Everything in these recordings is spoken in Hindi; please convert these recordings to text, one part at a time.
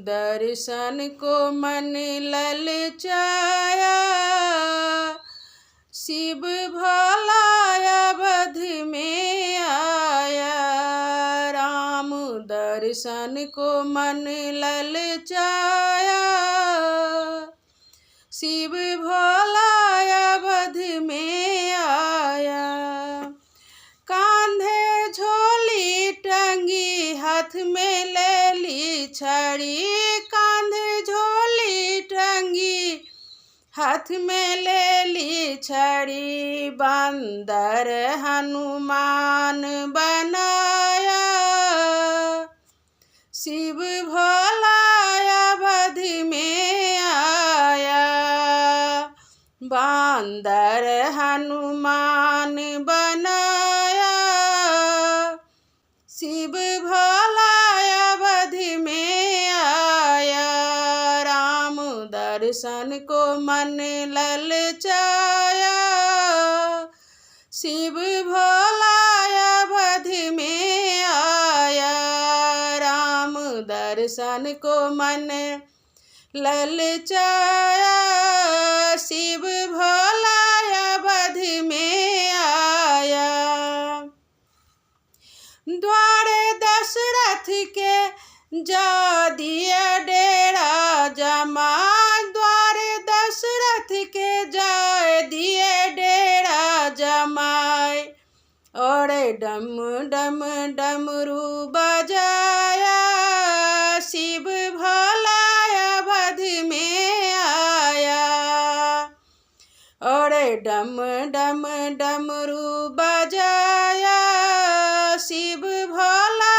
दर्शन को मन ललचाया। शिव भोला अवध में आया। राम दर्शन को मन ललचाया। शिव भोला अवध में आया। कांधे झोली टंगी हाथ में ले ली छड़ी। कांधे झोली टंगी हाथ में ले ली छड़ी। बंदर हनुमान बनाया। शिव भोला अवध में आया। बंदर हनुमान बनाया। शिव भोला अवध में आया। राम दर्शन को मन ललचाया। शिव भोला अवध में आया। राम दर्शन को मन ललचाया। शिव भोला अवध में आया। द्वारे दशरथ के जा दिया डेरा जमा। द्वारे दशरथ के जा दिए डेरा जमाए। और डम डम डमरू बजाया। शिव भोला अवध में आया। और डम डम डमरू बजाया। शिव भोला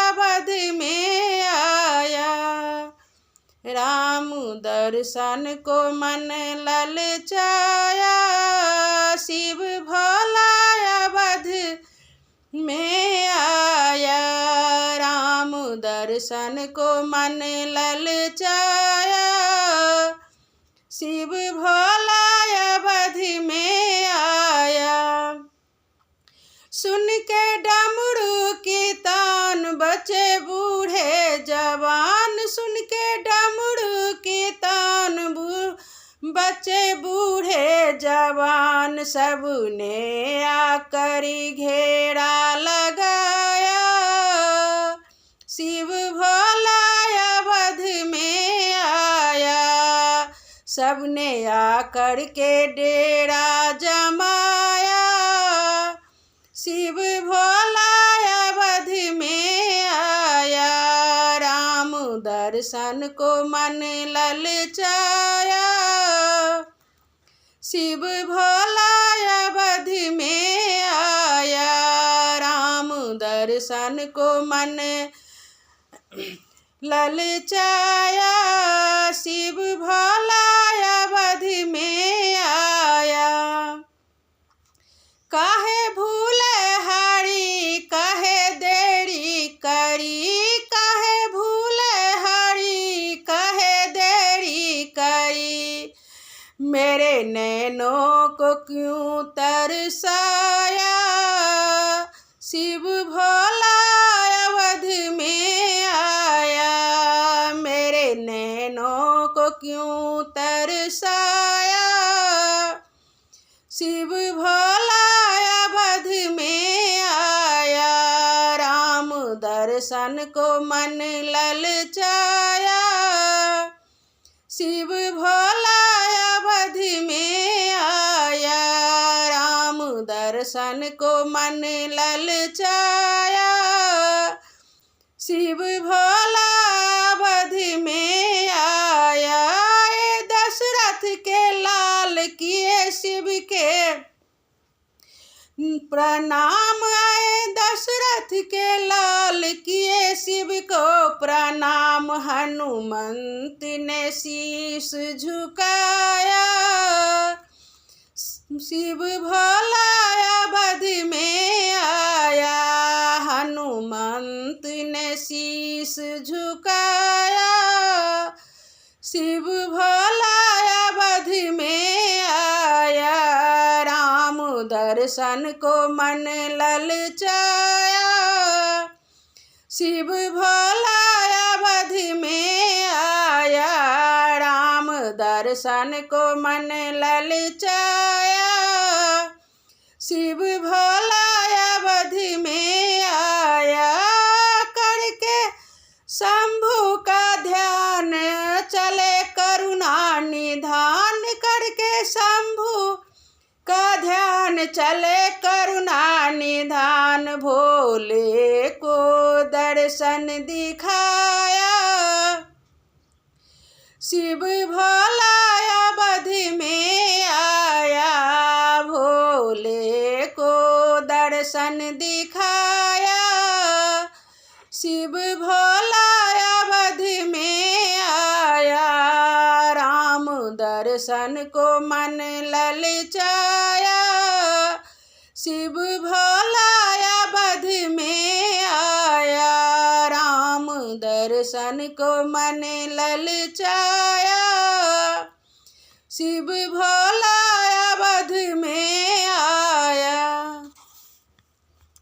अवध में आया। राम दर्शन को मन ललचाया। शिव भोला अवध में आया। राम दर्शन को मन ललचाया। शिव भोला अवध में आया। सुन के डमरू की तान बचे बूढ़े जवान। सुन के डमरू की तान बचे बूढ़े जवान। सबने आकर घेरा लगाया। शिव भोला अवध में आया। सबने आकर के डेरा जमाया। शिव भोला अवध में आया। राम दर्शन को मन ललचाया। शिव भोला अवध में आया। राम दर्शन को मन ललचाया। शिव भोला अवध में आया। काहे भूले हरि काहे देरी करी। काहे भूले हरि काहे देरी करी। मेरे नैनों को क्यों तरसाया। शिव भोला अवध में आया। मेरे नैनों को क्यों तरसाया। शिव भोला अवध में आया। राम दर्शन को मन ललचाया। शिव भोला अवध में आया। राम दर्शन को मन ललचाया। शिव भोला अवध में आया। दशरथ के लाल किए शिव के प्रणाम आए। दशरथ के लाल किए शिव को प्रणाम। हनुमंत ने शीश झुकाया। शिव भोला अवध में आया। हनुमंत ने शीश झुकाया। शिव भोला अवध में आया। राम दर्शन को मन ललचाया। शिव भोला अवध में दर्शन को मन ललचाया। शिव भोला अवधि में आया, करके शंभु का ध्यान चले करुणा निधान। करके शंभु का ध्यान चले करुणा निधान। भोले को दर्शन दिखाया। शिव भोला अवधि में आया, भोले को दर्शन दिखाया। शिव भोला अवधि में आया, राम दर्शन को मन ललचाया। शिव भोला अवधि में आया, राम दर्शन को मन ललचाया। शिव भोला